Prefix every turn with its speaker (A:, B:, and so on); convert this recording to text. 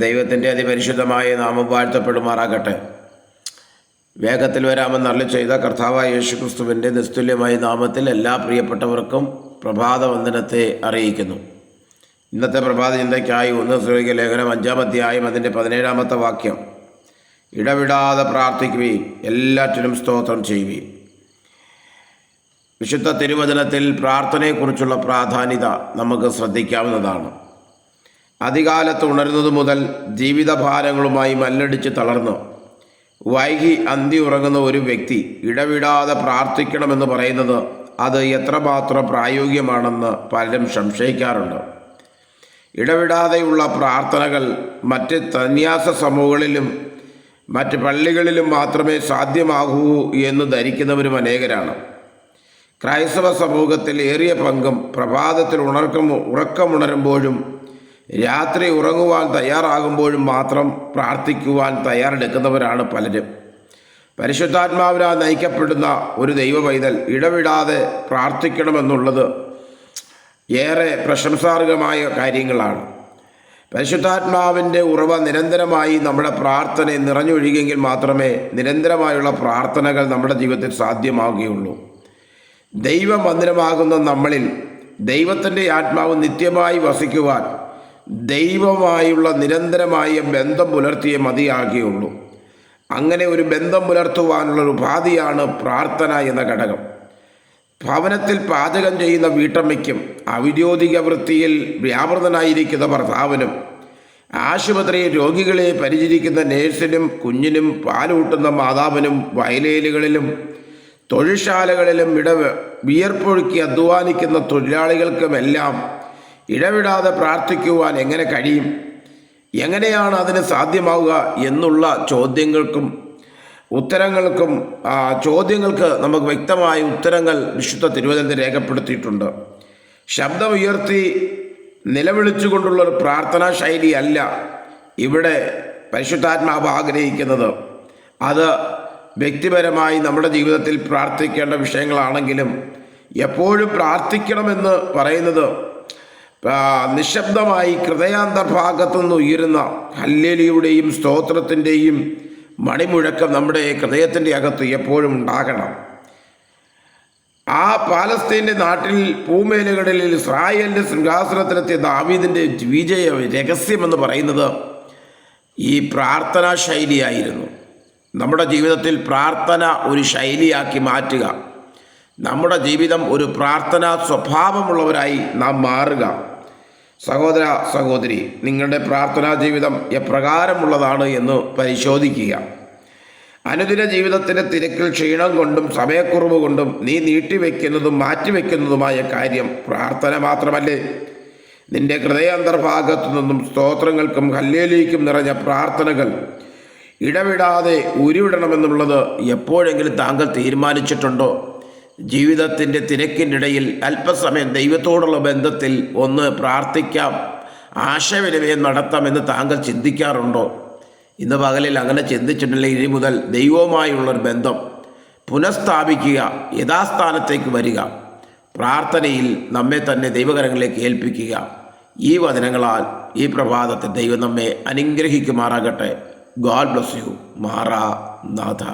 A: ദൈവത്തിൻ്റെ അതിപരിശുദ്ധമായ നാമം വാഴ്ത്തപ്പെടുമാറാകട്ടെ. വേഗത്തിൽ വരാമെന്ന് അരുളി ചെയ്ത കർത്താവായ യേശുക്രിസ്തുവിൻ്റെ നിസ്തുല്യമായ നാമത്തിൽ എല്ലാ പ്രിയപ്പെട്ടവർക്കും പ്രഭാത വന്ദനത്തെ അറിയിക്കുന്നു. ഇന്നത്തെ പ്രഭാത ചിന്തയ്ക്കായി 1 തെസ്സലോനിക്യ ലേഖനം 5-ാം അധ്യായം അതിൻ്റെ 17-ാമത്തെ വാക്യം, ഇടവിടാതെ പ്രാർത്ഥിക്കുകയും എല്ലാറ്റിനും സ്തോത്രം ചെയ്യുകയും. വിശുദ്ധ തിരുവചനത്തിൽ പ്രാർത്ഥനയെക്കുറിച്ചുള്ള പ്രാധാന്യത നമുക്ക് ശ്രദ്ധിക്കാവുന്നതാണ്. അധികാലത്ത് ഉണരുന്നത് മുതൽ ജീവിതഭാരങ്ങളുമായി മല്ലടിച്ച് തളർന്ന് വൈകി അന്തി ഉറങ്ങുന്ന ഒരു വ്യക്തി ഇടവിടാതെ പ്രാർത്ഥിക്കണമെന്ന് പറയുന്നത് അത് എത്രമാത്രം പ്രായോഗികമാണെന്ന് പലരും സംശയിക്കാറുണ്ട്. ഇടവിടാതെയുള്ള പ്രാർത്ഥനകൾ മറ്റ് സന്യാസ സമൂഹങ്ങളിലും മറ്റ് പള്ളികളിലും മാത്രമേ സാധ്യമാകൂ എന്ന് ധരിക്കുന്നവരും അനേകരാണ്. ക്രൈസ്തവ സമൂഹത്തിൽ ഏറിയ പങ്കും പ്രഭാതത്തിൽ ഉറക്കമുണരുമ്പോഴും രാത്രി ഉറങ്ങുവാൻ തയ്യാറാകുമ്പോഴും മാത്രം പ്രാർത്ഥിക്കുവാൻ തയ്യാറെടുക്കുന്നവരാണ് പലരും. പരിശുദ്ധാത്മാവിനാൽ നയിക്കപ്പെടുന്ന ഒരു ദൈവ പൈതൽ ഇടവിടാതെ പ്രാർത്ഥിക്കണമെന്നുള്ളത് ഏറെ പ്രശംസാർഹമായ കാര്യങ്ങളാണ്. പരിശുദ്ധാത്മാവിൻ്റെ ഉറവ നിരന്തരമായി നമ്മുടെ പ്രാർത്ഥനയെ നിറഞ്ഞൊഴുകിയെങ്കിൽ മാത്രമേ നിരന്തരമായുള്ള പ്രാർത്ഥനകൾ നമ്മുടെ ജീവിതത്തിൽ സാധ്യമാവുകയുള്ളൂ. ദൈവമന്ദിരമാകുന്ന നമ്മളിൽ ദൈവത്തിൻ്റെ ആത്മാവ് നിത്യമായി വസിക്കുവാൻ ദൈവമായുള്ള നിരന്തരമായ ബന്ധം പുലർത്തിയേ മതിയാകുകയുള്ളൂ. അങ്ങനെ ഒരു ബന്ധം പുലർത്തുവാനുള്ള ഉപാധിയാണ് പ്രാർത്ഥന എന്ന ഘടകം. ഭവനത്തിൽ പാചകം ചെയ്യുന്ന വീട്ടമ്മയ്ക്കും ഔദ്യോഗിക വൃത്തിയിൽ വ്യാപൃതനായിരിക്കുന്ന ഭർത്താവിനും ആശുപത്രിയിൽ രോഗികളെ പരിചരിക്കുന്ന നേഴ്സിനും കുഞ്ഞിനും പാലൂട്ടുന്ന മാതാവിനും വയലേലുകളിലും തൊഴിൽശാലകളിലും വിയർപ്പൊഴുക്കി അധ്വാനിക്കുന്ന തൊഴിലാളികൾക്കുമെല്ലാം ഇടവിടാതെ പ്രാർത്ഥിക്കുവാൻ എങ്ങനെ കഴിയും? എങ്ങനെയാണ് അതിന് സാധ്യമാവുക എന്നുള്ള ചോദ്യങ്ങൾക്ക് നമുക്ക് വ്യക്തമായ ഉത്തരങ്ങൾ വിശുദ്ധ തിരുവചനത്തിൽ രേഖപ്പെടുത്തിയിട്ടുണ്ട്. ശബ്ദമുയർത്തി നിലവിളിച്ചുകൊണ്ടുള്ള ഒരു പ്രാർത്ഥനാ ശൈലി അല്ല ഇവിടെ പരിശുദ്ധാത്മാവ് ആഗ്രഹിക്കുന്നത്. അത് വ്യക്തിപരമായി നമ്മുടെ ജീവിതത്തിൽ പ്രാർത്ഥിക്കേണ്ട വിഷയങ്ങളാണെങ്കിലും എപ്പോഴും പ്രാർത്ഥിക്കണമെന്ന് പറയുന്നത് നിശബ്ദമായി ഹൃദയാന്തർഭാഗത്തു നിന്ന് ഉയരുന്ന ഹല്ലേലൂയയുടെയും സ്തോത്രത്തിൻ്റെയും മണിമുഴക്കം നമ്മുടെ ഹൃദയത്തിൻ്റെ അകത്ത് എപ്പോഴും ഉണ്ടാകണം. ആ പാലസ്തീൻ്റെ നാട്ടിൽ പൂമേലുകളിൽ ഇസ്രായേലിൻ്റെ സിംഹാസനത്തിലെത്തിയ ദാവീദിൻ്റെ വിജയ രഹസ്യമെന്ന് പറയുന്നത് ഈ പ്രാർത്ഥനാ ശൈലിയായിരുന്നു. നമ്മുടെ ജീവിതത്തിൽ പ്രാർത്ഥന ഒരു ശൈലിയാക്കി മാറ്റുക, നമ്മുടെ ജീവിതം ഒരു പ്രാർത്ഥനാ സ്വഭാവമുള്ളവരായി നാം മാറുക. സഹോദര സഹോദരി, നിങ്ങളുടെ പ്രാർത്ഥനാ ജീവിതം എപ്രകാരമുള്ളതാണ് എന്ന് പരിശോധിക്കുക. അനുദിന ജീവിതത്തിൻ്റെ തിരക്കിൽ ക്ഷീണം കൊണ്ടും സമയക്കുറവ് കൊണ്ടും നീ നീട്ടിവെക്കുന്നതും മാറ്റിവെക്കുന്നതുമായ കാര്യം പ്രാർത്ഥന മാത്രമല്ലേ? നിന്റെ ഹൃദയാന്തർഭാഗത്തു നിന്നും സ്തോത്രങ്ങൾക്കും ഹല്ലേലൂയയ്ക്കും നിറഞ്ഞ പ്രാർത്ഥനകൾ ഇടവിടാതെ ഉരുവിടണമെന്നുള്ളത് എപ്പോഴെങ്കിലും താങ്കൾ തീരുമാനിച്ചിട്ടുണ്ടോ? ജീവിതത്തിൻ്റെ തിരക്കിൻ്റെ ഇടയിൽ അല്പസമയം ദൈവത്തോടുള്ള ബന്ധത്തിൽ ഒന്ന് പ്രാർത്ഥിക്കാം, ആശയവിനിമയം നടത്താമെന്ന് താങ്കൾ ചിന്തിക്കാറുണ്ടോ? ഇന്ന് പകലിൽ അങ്ങനെ ചിന്തിച്ചിട്ടില്ലെങ്കിൽ ഇനി മുതൽ ദൈവവുമായുള്ളൊരു ബന്ധം പുനഃസ്ഥാപിക്കുക, യഥാസ്ഥാനത്തേക്ക് വരിക, പ്രാർത്ഥനയിൽ നമ്മെ തന്നെ ദൈവകരങ്ങളിലേക്ക് ഏൽപ്പിക്കുക. ഈ വചനങ്ങളാൽ ഈ പ്രഭാതത്തിൽ ദൈവം നമ്മെ അനുഗ്രഹിക്കുമാറാകട്ടെ. God bless you. Maranatha.